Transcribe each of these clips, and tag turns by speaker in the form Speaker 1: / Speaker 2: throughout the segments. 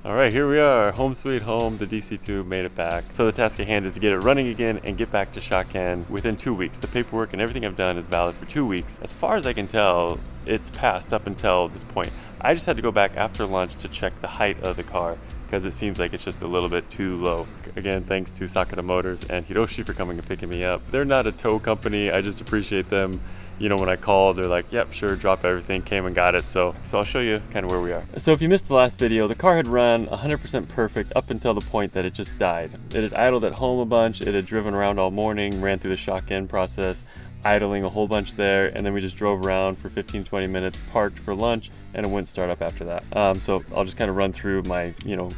Speaker 1: All right, here we are, home sweet home. The DC2 made it back. So the task at hand is to get it running again and get back to Shotcan within 2 weeks. The paperwork and everything I've done is valid for 2 weeks. As far as I can tell, it's passed up until this point. I just had to go back after lunch to check the height of the car because it seems like it's just a little bit too low. Again, thanks to Sakata Motors and Hiroshi for coming and picking me up. They're not a tow company, I just appreciate them. You know, when I called, they're like, yep, sure, drop everything, came and got it. So I'll show you kind of where we are. So if you missed the last video, the car had run 100% perfect up until the point that it just died. It had idled at home a bunch, it had driven around all morning, ran through the Shotcan process, idling a whole bunch there, and then we just drove around for 15-20 minutes, parked for lunch, and it wouldn't start up after that. So I'll just kind of run through my,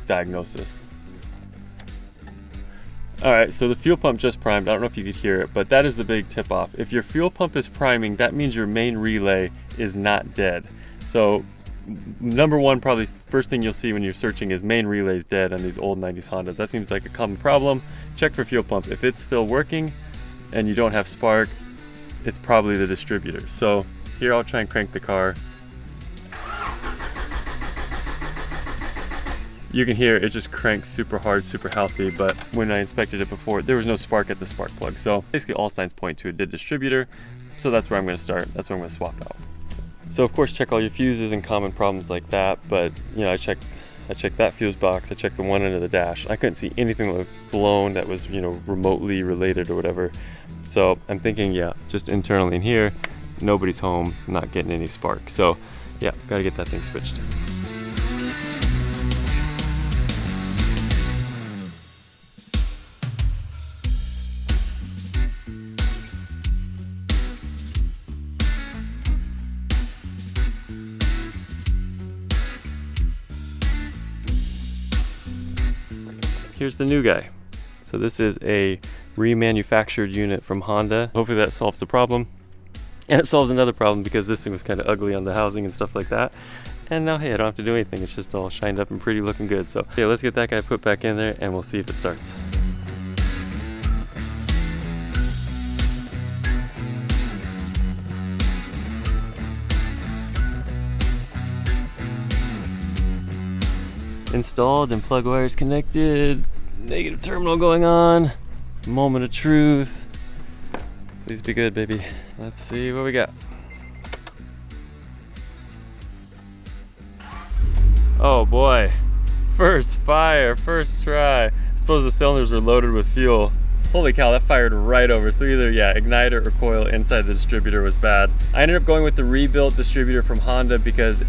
Speaker 1: diagnosis. All right, so the fuel pump just primed. I don't know if you could hear it, but that is the big tip off. If your fuel pump is priming, that means your main relay is not dead. So number one, probably first thing you'll see when you're searching is main relays dead on these old 90s Hondas. That seems like a common problem. Check for fuel pump. If it's still working and you don't have spark, it's probably the distributor. So here, I'll try and crank the car. You can hear it just cranks super hard, super healthy, but when I inspected it before, there was no spark at the spark plug. So basically all signs point to a dead distributor. So that's where I'm gonna start. That's where I'm gonna swap out. So of course, check all your fuses and common problems like that. But I checked that fuse box. I checked the one end of the dash. I couldn't see anything that was blown that was, remotely related or whatever. So I'm thinking, yeah, just internally in here, nobody's home, not getting any spark. So yeah, gotta get that thing switched. Here's the new guy. So this is a remanufactured unit from Honda. Hopefully that solves the problem. And it solves another problem because this thing was kind of ugly on the housing and stuff like that. And now, hey, I don't have to do anything. It's just all shined up and pretty looking good. So yeah, let's get that guy put back in there and we'll see if it starts. Installed and plug wires connected. Negative terminal going on. Moment of truth. Please be good, baby. Let's see what we got. Oh boy. First fire, first try. I suppose the cylinders were loaded with fuel. Holy cow, that fired right over. So either, yeah, igniter or coil inside the distributor was bad. I ended up going with the rebuilt distributor from Honda because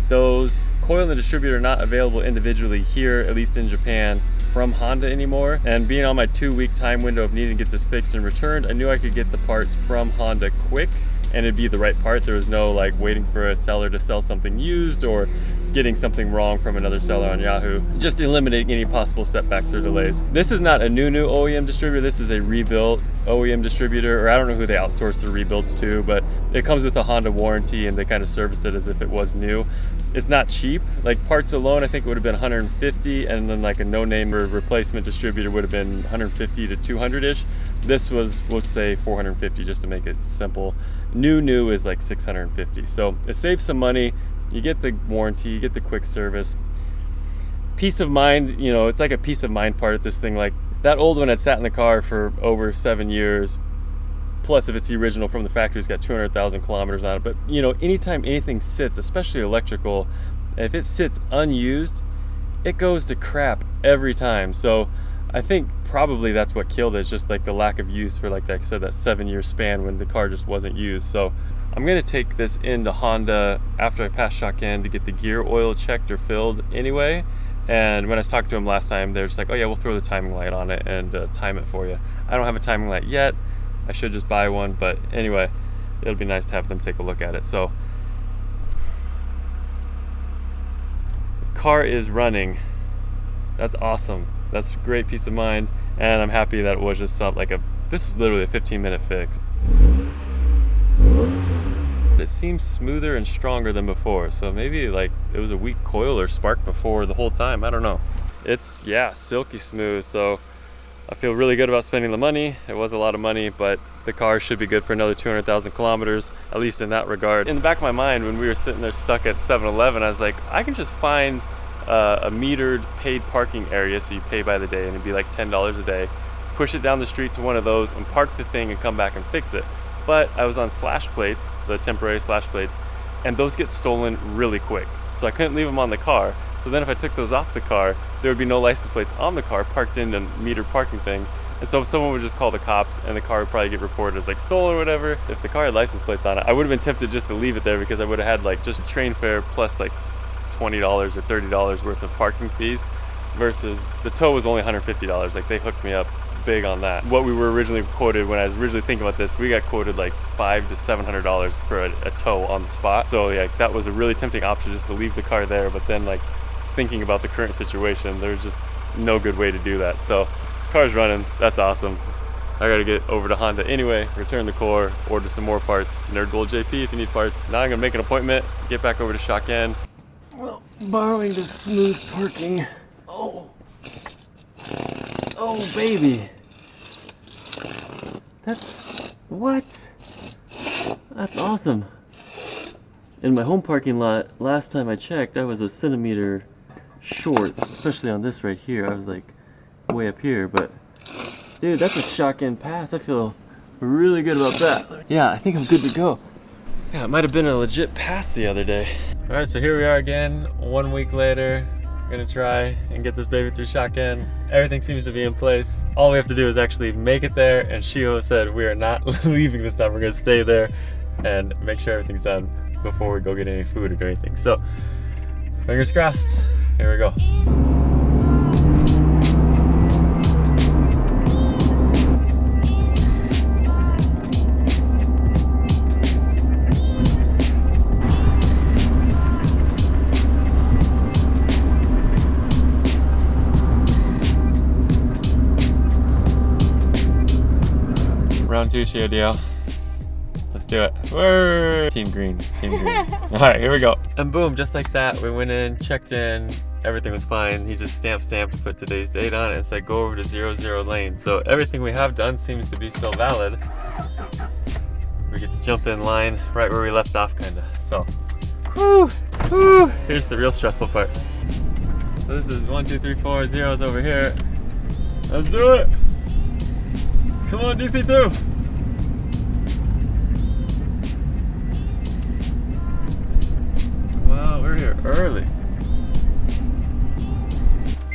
Speaker 1: those coil and the distributor are not available individually here, at least in Japan, from Honda anymore. And being on my 2-week time window of needing to get this fixed and returned, I knew I could get the parts from Honda quick and it'd be the right part. There was no like waiting for a seller to sell something used or getting something wrong from another seller on Yahoo. Just eliminating any possible setbacks or delays. This is not a new OEM distributor. This is a rebuilt OEM distributor, or I don't know who they outsource the rebuilds to, but it comes with a Honda warranty and they kind of service it as if it was new. It's not cheap. Like parts alone, I think it would have been 150, and then like a no-name or replacement distributor would have been 150 to 200-ish. This was, we'll say 450 just to make it simple. New is like 650. So it saves some money. You get the warranty, you get the quick service. Peace of mind, it's like a peace of mind part of this thing. Like that old one had sat in the car for over 7 years. Plus, if it's the original from the factory, it's got 200,000 kilometers on it. But anytime anything sits, especially electrical, if it sits unused, it goes to crap every time. So I think probably that's what killed it. It's just like the lack of use for, like I said, that 7-year span when the car just wasn't used. So I'm gonna take this into Honda after I pass Shotcan to get the gear oil checked or filled anyway. And when I talked to them last time, they're just like, oh yeah, we'll throw the timing light on it and time it for you. I don't have a timing light yet. I should just buy one, but anyway, it'll be nice to have them take a look at it. So the car is running. That's awesome. That's a great peace of mind, and I'm happy that it was just this was literally a 15-minute fix. It seems smoother and stronger than before, so maybe like it was a weak coil or spark before the whole time, I don't know. It's, yeah, silky smooth, so I feel really good about spending the money. It was a lot of money, but the car should be good for another 200,000 kilometers, at least in that regard. In the back of my mind, when we were sitting there stuck at 7-Eleven, I was like, I can just find a metered paid parking area, so you pay by the day, and it'd be like $10 a day. Push it down the street to one of those and park the thing and come back and fix it. But I was on slash plates, the temporary slash plates, and those get stolen really quick. So I couldn't leave them on the car. So then if I took those off the car, there would be no license plates on the car parked in a metered parking thing. And so someone would just call the cops and the car would probably get reported as like stolen or whatever. If the car had license plates on it, I would have been tempted just to leave it there because I would have had like just train fare plus like $20 or $30 worth of parking fees, versus the tow was only $150. Like they hooked me up big on that. What we were originally quoted, when I was originally thinking about this, we got quoted like $500 to $700 for a tow on the spot. So yeah, that was a really tempting option, just to leave the car there. But then like thinking about the current situation, there's just no good way to do that. So car's running, that's awesome. I gotta get over to Honda anyway, return the core, order some more parts. Nerd Gold JP if you need parts. Now I'm gonna make an appointment, get back over to Shocken. Well, borrowing this smooth parking. Oh baby. That's, what? That's awesome. In my home parking lot, last time I checked, I was a centimeter short, especially on this right here. I was like way up here, but dude, that's a Shocken pass. I feel really good about that. Yeah, I think I'm good to go. Yeah, it might have been a legit pass the other day. All right, so here we are again, 1 week later. Gonna try and get this baby through Shocken. Everything seems to be in place. All we have to do is actually make it there, and Shio said we are not leaving this time. We're gonna stay there and make sure everything's done before we go get any food or do anything. So, fingers crossed. Here we go. Round 2, Shio. Let's do it. Word. Team green, team green. All right, here we go. And boom, just like that, we went in, checked in, everything was fine. He just stamped to put today's date on it. It's like go over to 00 lane. So everything we have done seems to be still valid. We get to jump in line right where we left off, kinda. So, whoo. Here's the real stressful part. So this is 1, 2, 3, 4 zeros over here. Let's do it. Come on, DC2. Wow, we're here early.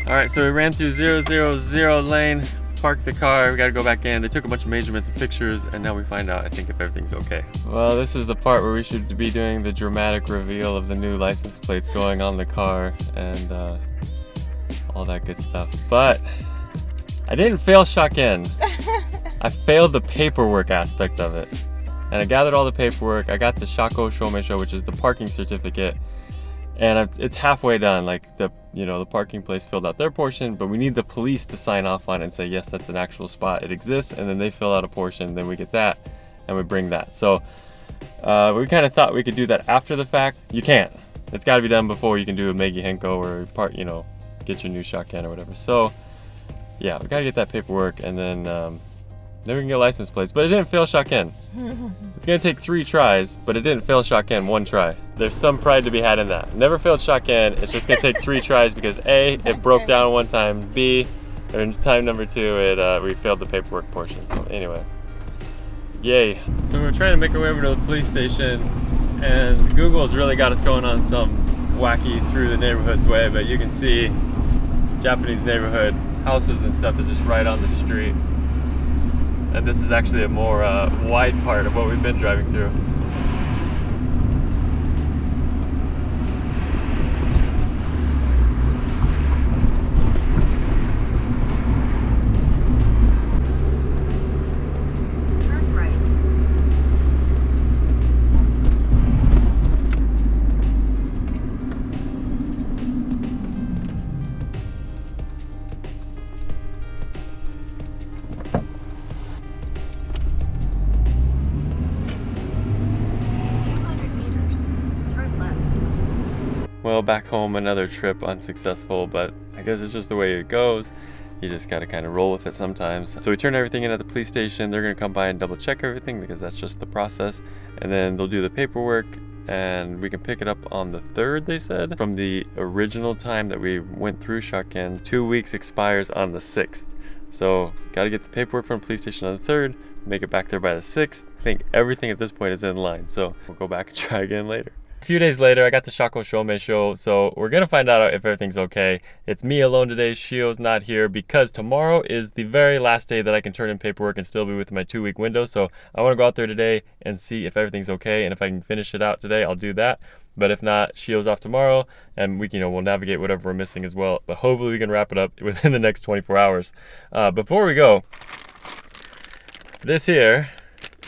Speaker 1: All right, so we ran through 000 lane, parked the car, we gotta go back in. They took a bunch of measurements and pictures, and now we find out, I think, if everything's okay. Well, this is the part where we should be doing the dramatic reveal of the new license plates going on the car and all that good stuff. But I didn't fail Shocken. I failed the paperwork aspect of it. And I gathered all the paperwork. I got the Shako Shomesho, which is the parking certificate. And it's halfway done. Like the parking place filled out their portion, but we need the police to sign off on it and say, yes, that's an actual spot. It exists. And then they fill out a portion, then we get that and we bring that. So we kind of thought we could do that after the fact. You can't. It's got to be done before you can do a Meigi Henko or get your new Shocken or whatever. So yeah, we got to get that paperwork, and then we can get license plates. But it didn't fail Shocken. It's gonna take 3 tries, but it didn't fail Shocken 1 try. There's some pride to be had in that. Never failed Shocken. It's just gonna take 3 tries because A, it broke down 1 time. B, or time number 2, we failed the paperwork portion. So anyway, yay. So we're trying to make our way over to the police station, and Google's really got us going on some wacky through the neighborhoods way. But you can see Japanese neighborhood, houses and stuff is just right on the street. And this is actually a more wide part of what we've been driving through.
Speaker 2: Turn right.
Speaker 1: Well, back home, another trip unsuccessful, but I guess it's just the way it goes. You just gotta kind of roll with it sometimes. So we turn everything in at the police station. They're gonna come by and double check everything because that's just the process. And then they'll do the paperwork, and we can pick it up on the 3rd, they said. From the original time that we went through Shotgun, 2 weeks expires on the 6th. So got to get the paperwork from the police station on the 3rd, make it back there by the 6th. I think everything at this point is in line, so we'll go back and try again later. A few days later, I got the Shako Shome show, so we're gonna find out if everything's okay. It's me alone today. Shio's not here because tomorrow is the very last day that I can turn in paperwork and still be within my 2-week window. So I want to go out there today and see if everything's okay, and if I can finish it out today, I'll do that. But if not, Shio's off tomorrow, and we can, we'll navigate whatever we're missing as well. But hopefully we can wrap it up within the next 24 hours. Before we go, this here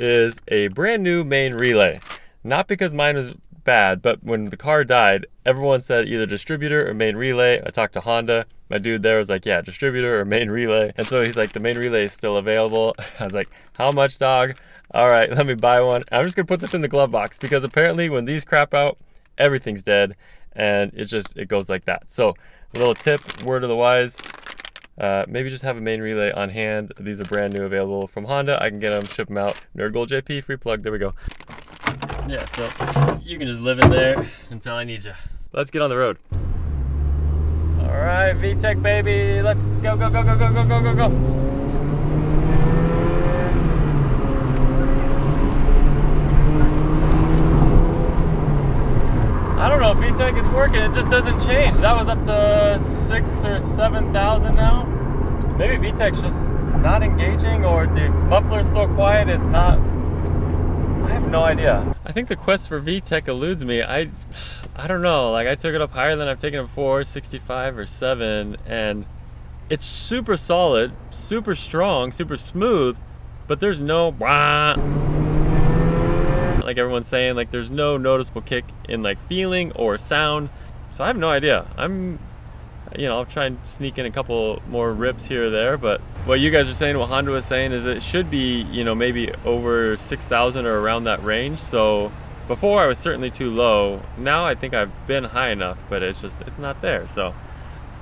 Speaker 1: is a brand new main relay. Not because mine was bad, but when the car died, everyone said either distributor or main relay. I talked to Honda. My dude there was like, yeah, distributor or main relay. And so he's like, the main relay is still available. I was like, how much, dog? All right, let me buy one. I'm just gonna put this in the glove box because apparently when these crap out, everything's dead, and it goes like that. So a little tip, word of the wise, maybe just have a main relay on hand. These are brand new, available from Honda. I can get them, ship them out. Nerd Gold JP, free plug, there we go. Yeah, so you can just live in there until I need you. Let's get on the road. All right, VTEC baby, let's go, go, go, go, go, go, go, go, go. I don't know if VTEC is working, it just doesn't change. That was up to 6,000 or 7,000 now. Maybe VTEC's just not engaging, or the muffler's so quiet it's not. I have no idea. I think the quest for VTEC eludes me. I don't know, like I took it up higher than I've taken it before, 65 or 7, and it's super solid, super strong, super smooth, but there's no like everyone's saying, like there's no noticeable kick in like feeling or sound. So I have no idea. I'll try and sneak in a couple more rips here or there, but what you guys are saying, what Honda was saying, is it should be, maybe over 6,000 or around that range. So before I was certainly too low. Now I think I've been high enough, but it's not there. So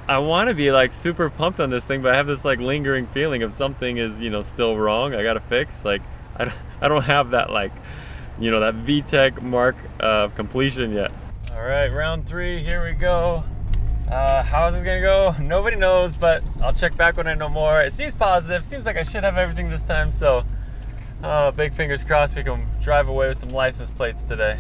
Speaker 1: I want to be like super pumped on this thing, but I have this like lingering feeling of something is, still wrong. I got to fix. Like I don't have that like, that VTEC mark of completion yet. All right, round 3, here we go. How is this gonna go? Nobody knows, but I'll check back when I know more. It seems positive. Seems like I should have everything this time, so big fingers crossed we can drive away with some license plates today.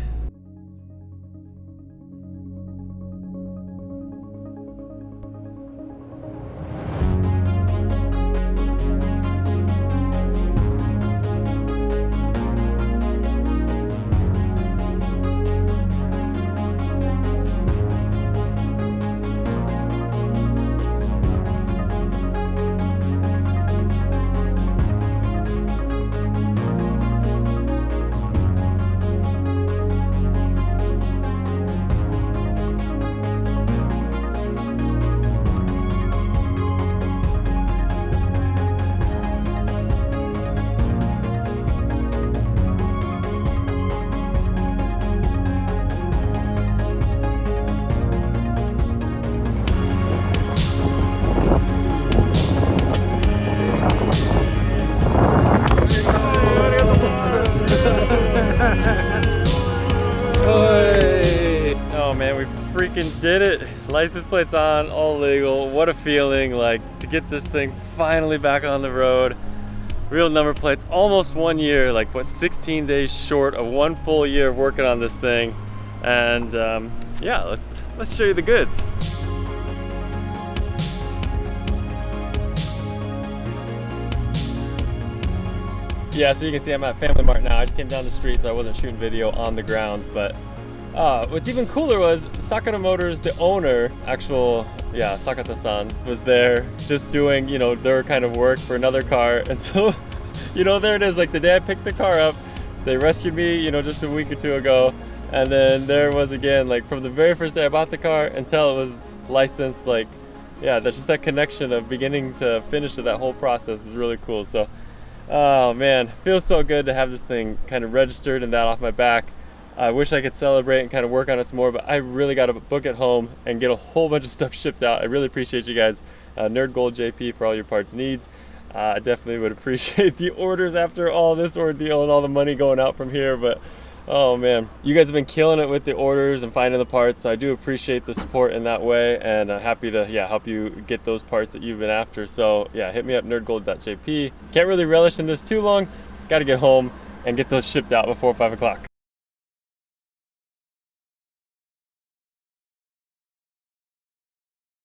Speaker 1: Oh man, we freaking did it. License plates on, all legal. What a feeling, like, to get this thing finally back on the road. Real number plates, almost 1 year, like what, 16 days short of 1 full year of working on this thing. And yeah, let's show you the goods. Yeah, so you can see I'm at Family Mart now. I just came down the street, so I wasn't shooting video on the grounds, but what's even cooler was Sakata Motors, the owner, Sakata-san, was there just doing, their kind of work for another car. And so, there it is, like the day I picked the car up, they rescued me, just a week or 2 ago. And then there was again, like from the very first day I bought the car until it was licensed, like, yeah, that's just that connection of beginning to finish of that whole process is really cool. So, oh man, feels so good to have this thing kind of registered and that off my back. I wish I could celebrate and kind of work on it some more, but I really got to book it home and get a whole bunch of stuff shipped out. I really appreciate you guys. Nerd Gold JP for all your parts needs. I definitely would appreciate the orders after all this ordeal and all the money going out from here, but Oh man, you guys have been killing it with the orders and finding the parts, so I do appreciate the support in that way, and I'm happy to help you get those parts that you've been after. So yeah, hit me up, nerdgold.jp. Can't really relish in this too long, gotta get home and get those shipped out before 5 o'clock.